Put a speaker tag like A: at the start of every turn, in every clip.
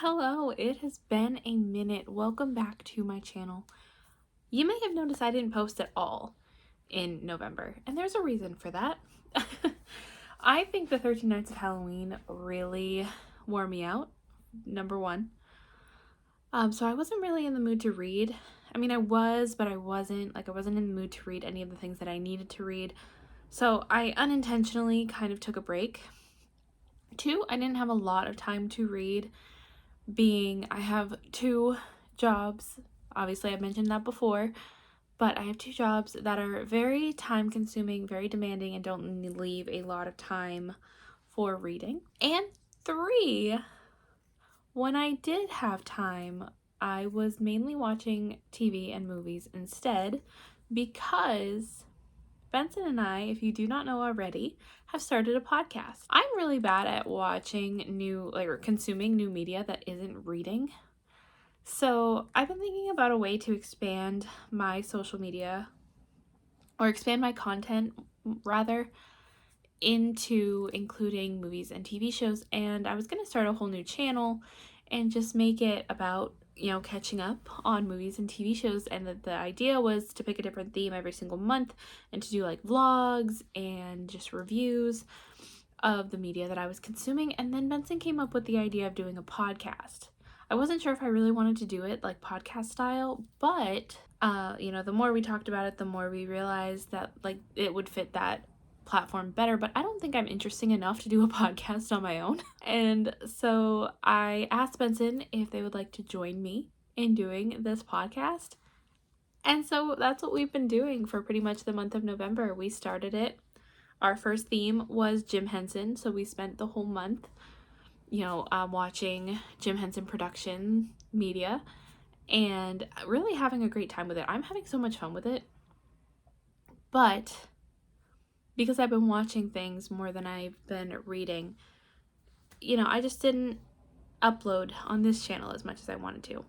A: Hello, it has been a minute. Welcome back to my channel. You may have noticed I didn't post at all in November, and there's a reason for that. I think the 13 Nights of Halloween really wore me out, number one. So I wasn't really in the mood to read. I mean, I was, but I wasn't. I wasn't in the mood to read any of the things that I needed to read. So I unintentionally kind of took a break. Two, I didn't have a lot of time to read, being I have two jobs. Obviously, I've mentioned that before, but I have two jobs that are very time consuming, very demanding, and don't leave a lot of time for reading. And three, when I did have time, I was mainly watching TV and movies instead, because Benson and I, if you do not know already, have started a podcast. I'm really bad at watching or consuming new media that isn't reading. So I've been thinking about a way to expand my social media, or expand my content rather, into including movies and TV shows. And I was going to start a whole new channel and just make it about, catching up on movies and TV shows. And the idea was to pick a different theme every single month and to do like vlogs and just reviews of the media that I was consuming. And then Benson came up with the idea of doing a podcast. I wasn't sure if I really wanted to do it like podcast style, but the more we talked about it, the more we realized that like it would fit that platform better. But I don't think I'm interesting enough to do a podcast on my own. And so I asked Benson if they would like to join me in doing this podcast. And so that's what we've been doing for pretty much the month of November. We started it. Our first theme was Jim Henson, so we spent the whole month, watching Jim Henson production media and really having a great time with it. I'm having so much fun with it. But because I've been watching things more than I've been reading, I just didn't upload on this channel as much as I wanted to.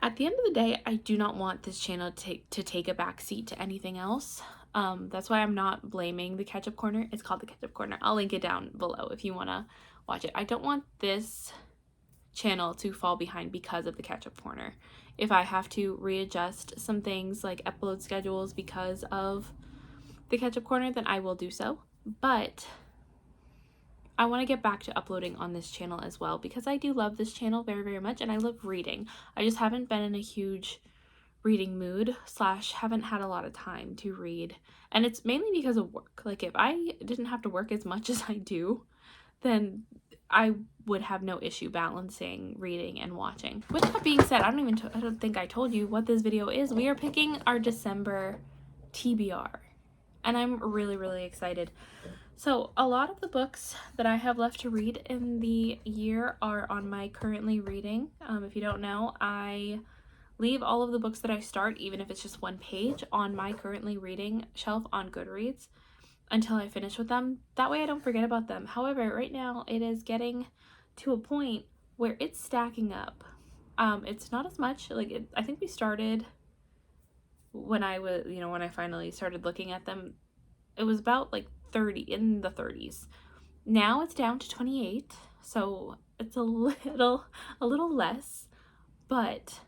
A: At the end of the day, I do not want this channel to take a backseat to anything else. That's why I'm not blaming the Ketchup Corner. It's called the Ketchup Corner. I'll link it down below if you want to watch it. I don't want this channel to fall behind because of the Ketchup Corner. If I have to readjust some things like upload schedules because of the Ketchup Corner, then I will do so. But I want to get back to uploading on this channel as well, because I do love this channel very, very much, and I love reading. I just haven't been in a huge reading mood / haven't had a lot of time to read, and it's mainly because of work. Like, if I didn't have to work as much as I do, then I would have no issue balancing reading and watching. With that being said, I don't think I told you what this video is. We are picking our December TBR, and I'm really, really excited. So a lot of the books that I have left to read in the year are on my currently reading. If you don't know, I leave all of the books that I start, even if it's just one page, on my currently reading shelf on Goodreads until I finish with them. That way I don't forget about them. However, right now it is getting to a point where it's stacking up. It's not as much. I think we started when I finally started looking at them, it was about like 30, in the 30s. Now it's down to 28, so it's a little less, but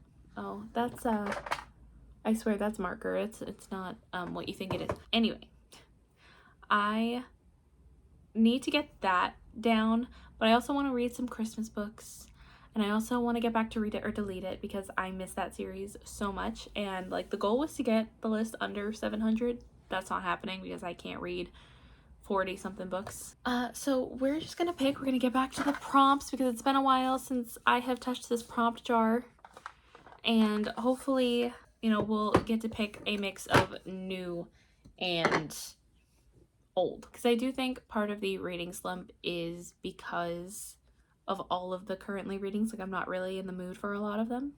A: that's I swear that's marker. It's not what you think it is. Anyway, I need to get that down, but I also want to read some Christmas books, and I also want to get back to Read It or Delete It, because I miss that series so much. And like, the goal was to get the list under 700. That's not happening because I can't read 40 something books. So we're just gonna we're gonna get back to the prompts, because it's been a while since I have touched this prompt jar, and hopefully we'll get to pick a mix of new and old, because I do think part of the reading slump is because of all of the currently readings. Like, I'm not really in the mood for a lot of them,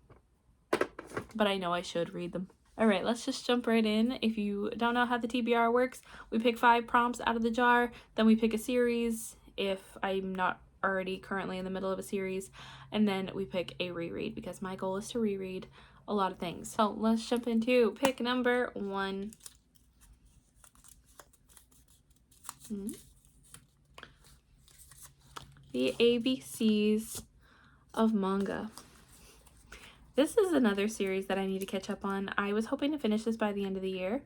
A: but I know I should read them. All right, let's just jump right in. If you don't know how the TBR works, we pick 5 prompts out of the jar, then we pick a series if I'm not already currently in the middle of a series, and then we pick a reread, because my goal is to reread a lot of things. So let's jump into pick number 1. The ABCs of manga. This is another series that I need to catch up on. I was hoping to finish this by the end of the year.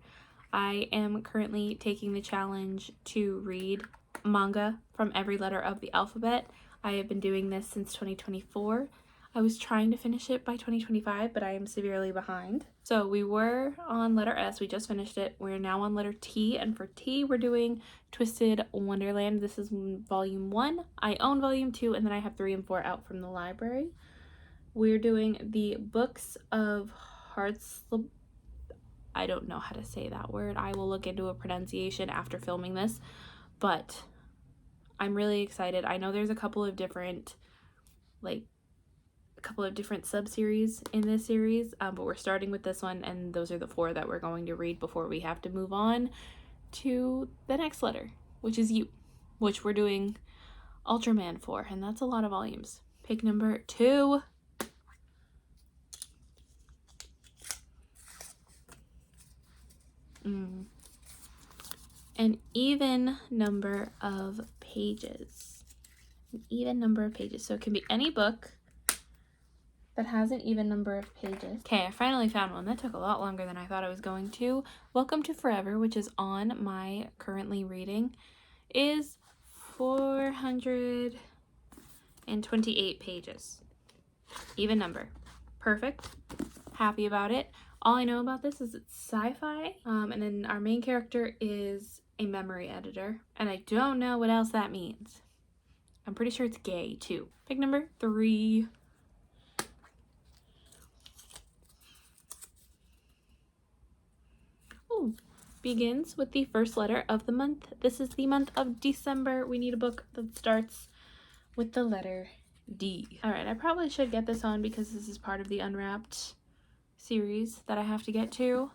A: I am currently taking the challenge to read manga from every letter of the alphabet. I have been doing this since 2024. I was trying to finish it by 2025, but I am severely behind. So we were on letter S, we just finished it. We're now on letter T, and for T we're doing Twisted Wonderland. This is volume 1. I own volume 2, and then I have 3 and 4 out from the library. We're doing the Books of Hearts. I don't know how to say that word. I will look into a pronunciation after filming this, but I'm really excited. I know there's a couple of different sub-series in this series, but we're starting with this one, and those are the 4 that we're going to read before we have to move on to the next letter, which is U, which we're doing Ultraman for, and that's a lot of volumes. Pick number 2. An even number of pages. An even number of pages. So it can be any book that has an even number of pages. Okay, I finally found one. That took a lot longer than I thought I was going to. Welcome to Forever, which is on my currently reading, is 428 pages. Even number. Perfect. Happy about it. All I know about this is it's sci-fi, and then our main character is a memory editor, and I don't know what else that means. I'm pretty sure it's gay, too. Pick number 3. Ooh, begins with the first letter of the month. This is the month of December. We need a book that starts with the letter D. Alright, I probably should get this on because this is part of the Unwrapped series that I have to get to.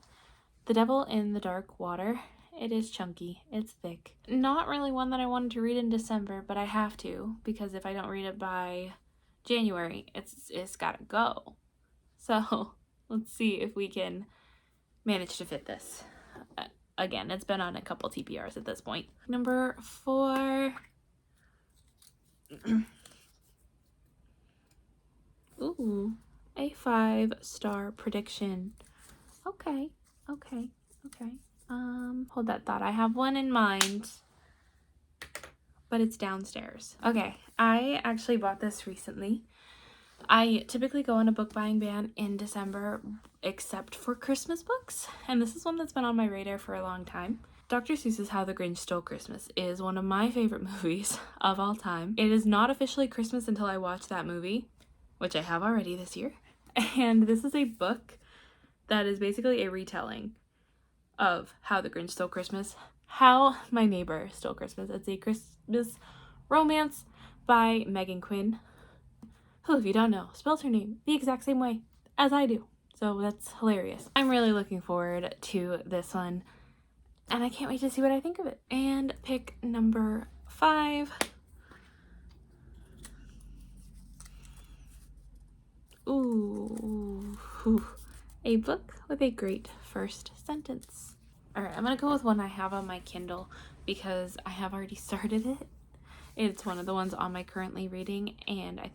A: The Devil in the Dark Water. It is chunky. It's thick. Not really one that I wanted to read in December, but I have to, because if I don't read it by January, it's gotta go. So let's see if we can manage to fit this. Again, it's been on a couple TBRs at this point. Number 4. Ooh, a 5-star prediction. Okay. Hold that thought. I have one in mind, but it's downstairs. Okay, I actually bought this recently. I typically go on a book buying ban in December, except for Christmas books, and this is one that's been on my radar for a long time. Dr. Seuss's How the Grinch Stole Christmas is one of my favorite movies of all time. It is not officially Christmas until I watch that movie, which I have already this year, and this is a book that is basically a retelling of How the Grinch Stole Christmas, How My Neighbor Stole Christmas. It's a Christmas romance by Megan Quinn, who, if you don't know, spells her name the exact same way as I do. So that's hilarious. I'm really looking forward to this one, and I can't wait to see what I think of it. And pick number 5. Ooh. A book with a great first sentence. Alright, I'm gonna go with one I have on my Kindle because I have already started it. It's one of the ones on my currently reading, and I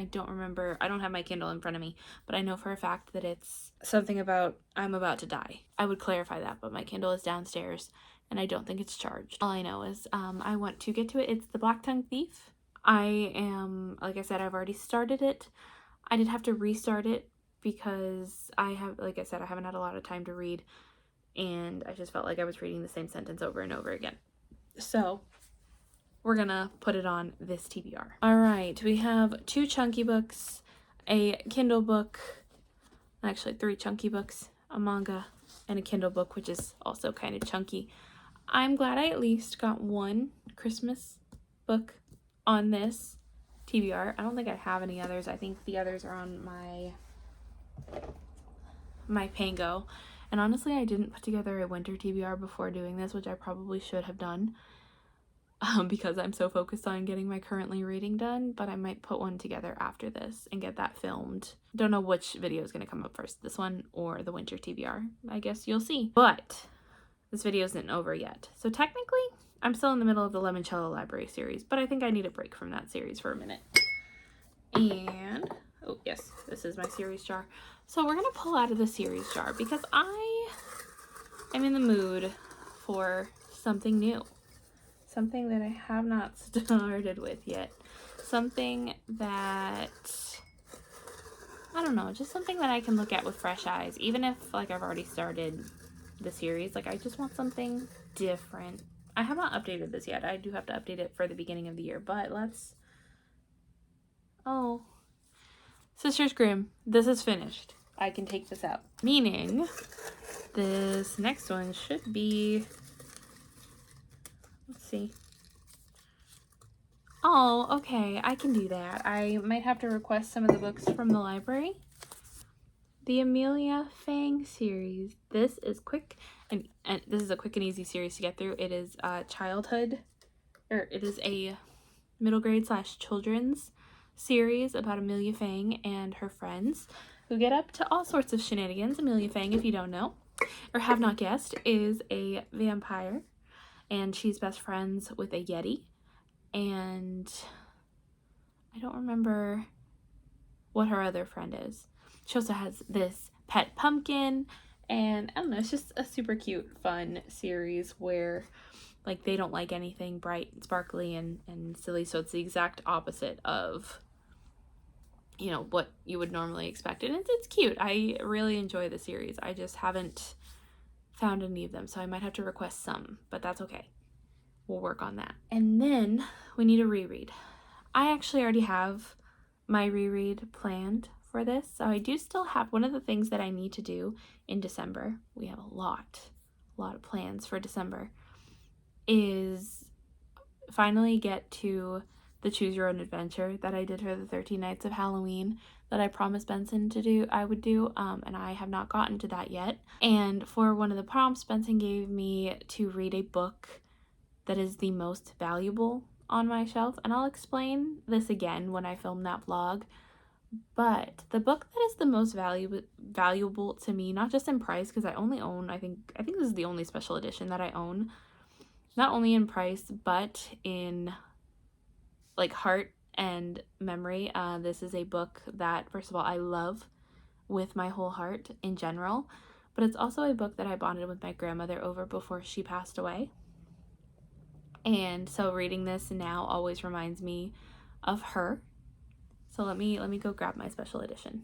A: don't remember, I don't have my Kindle in front of me, but I know for a fact that it's something about I'm about to die. I would clarify that, but my Kindle is downstairs, and I don't think it's charged. All I know is I want to get to it. It's The Black Tongue Thief. Like I said, I've already started it. I did have to restart it because I haven't had a lot of time to read, and I just felt like I was reading the same sentence over and over again. So we're gonna put it on this TBR. All right, we have 2 chunky books, a Kindle book, actually 3 chunky books, a manga, and a Kindle book, which is also kind of chunky. I'm glad I at least got one Christmas book on this TBR. I don't think I have any others. I think the others are on my Pango. And honestly, I didn't put together a winter TBR before doing this, which I probably should have done because I'm so focused on getting my currently reading done, but I might put one together after this and get that filmed. Don't know which video is going to come up first, this one or the winter TBR. I guess you'll see. But this video isn't over yet. So technically, I'm still in the middle of the Limoncello Library series, but I think I need a break from that series for a minute. And, oh yes, this is my series jar. So we're going to pull out of the series jar because I am in the mood for something new. Something that I have not started with yet. Something that, I don't know, just something that I can look at with fresh eyes. Even if, like, I've already started the series. Like, I just want something different. I have not updated this yet. I do have to update it for the beginning of the year. But let's... Oh. Sisters Grimm, this is finished. I can take this out. Meaning, this next one should be... Let's see. Oh, okay, I can do that. I might have to request some of the books from the library. The Amelia Fang series. This is quick, and this is a quick and easy series to get through. It is it is a middle grade / children's series about Amelia Fang and her friends who get up to all sorts of shenanigans. Amelia Fang, if you don't know or have not guessed, is a vampire, and she's best friends with a Yeti. And I don't remember what her other friend is. She also has this pet pumpkin, and I don't know, it's just a super cute, fun series where, like, they don't like anything bright and sparkly and silly, so it's the exact opposite of, you know, what you would normally expect. And it's cute. I really enjoy the series. I just haven't found any of them, so I might have to request some, but that's okay. We'll work on that. And then we need a reread. I actually already have my reread planned for this, so I do still have one of the things that I need to do in December. We have a lot of plans for December, is finally get to the Choose Your Own Adventure that I did for the 13 Nights of Halloween that I promised Benson I would do, and I have not gotten to that yet. And for one of the prompts, Benson gave me to read a book that is the most valuable on my shelf, and I'll explain this again when I film that vlog. But the book that is the most valuable to me, not just in price, because I only own, I think this is the only special edition that I own, not only in price but in, like, heart and memory. This is a book that, first of all, I love with my whole heart in general, but it's also a book that I bonded with my grandmother over before she passed away. And so reading this now always reminds me of her. So let me go grab my special edition.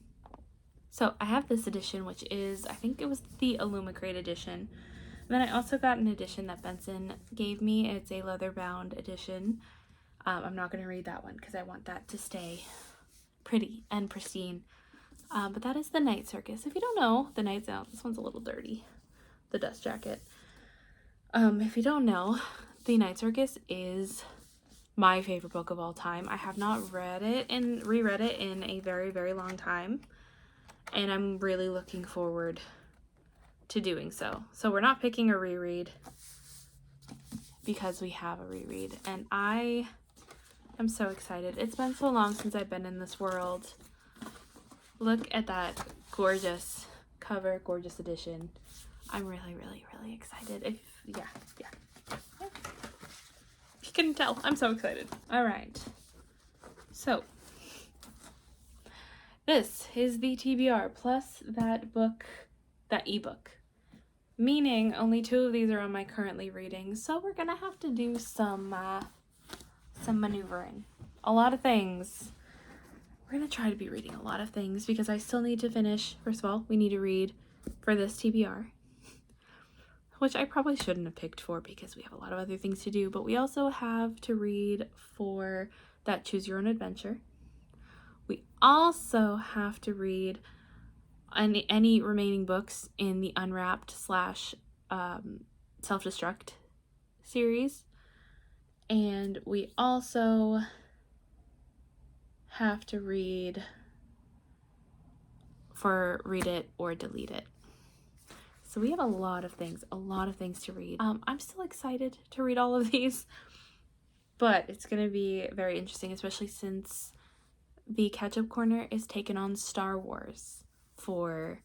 A: So I have this edition, which is, I think it was the Illumicrate edition. And then I also got an edition that Benson gave me. It's a leather-bound edition. I'm not going to read that one because I want that to stay pretty and pristine. But that is The Night Circus. If you don't know, The Night's Out. This one's a little dirty, the dust jacket. If you don't know, The Night Circus is my favorite book of all time. I have not read it and reread it in a very, very long time, and I'm really looking forward to doing so. So we're not picking a reread because we have a reread, and I am so excited. It's been so long since I've been in this world. Look at that gorgeous cover, gorgeous edition. I'm really, really, really excited. Yeah. If you couldn't tell, I'm so excited. All right. So this is the TBR plus that book, that ebook. Meaning only 2 of these are on my currently reading, so we're gonna have to do some maneuvering. A lot of things. We're gonna try to be reading a lot of things because I still need to finish. First of all, we need to read for this TBR, which I probably shouldn't have picked for because we have a lot of other things to do, but we also have to read for that Choose Your Own Adventure. We also have to read any remaining books in the Unwrapped / Self-Destruct series. And we also have to read for Read It or Delete It. So we have a lot of things to read. I'm still excited to read all of these, but it's going to be very interesting, especially since the catch-up corner is taken on Star Wars for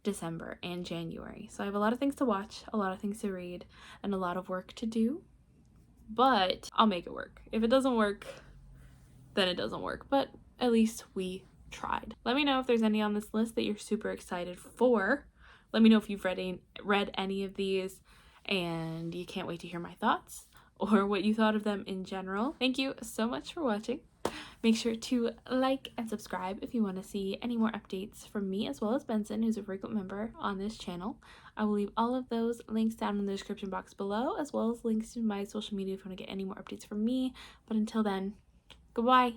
A: December and January. So I have a lot of things to watch, a lot of things to read, and a lot of work to do, but I'll make it work. If it doesn't work, then it doesn't work, but at least we tried. Let me know if there's any on this list that you're super excited for. Let me know if you've read any of these and you can't wait to hear my thoughts or what you thought of them in general. Thank you so much for watching. Make sure to like and subscribe if you want to see any more updates from me, as well as Benson, who's a frequent member on this channel. I will leave all of those links down in the description box below, as well as links to my social media if you want to get any more updates from me. But until then, goodbye.